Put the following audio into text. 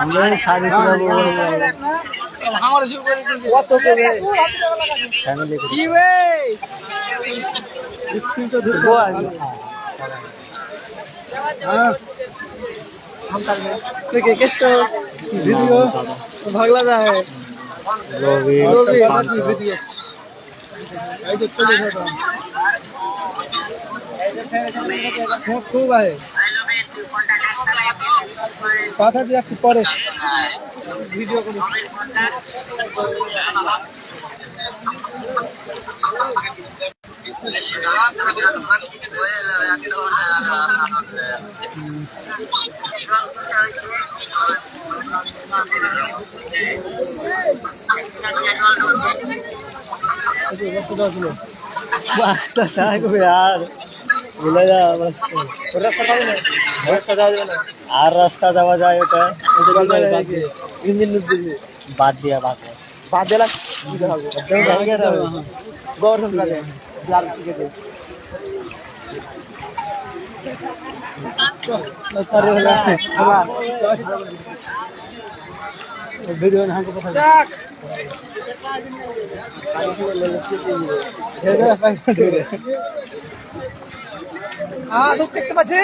আমরা সাড়ে ভিডিও ভাগলা যায় খুব আছে কথা দিয়ে একটু পরে ভিডিও করি रास्ता থাকবে আর ভুলে যা আর রাস্তা যাওয়া যায় ওটা ইঞ্জিন বাদ দিয়া বাদ দিলাম গভর্নমেন্ট কাজে যার ঠিক আছে ভিডিও না কথা দেখতে পাচ্ছি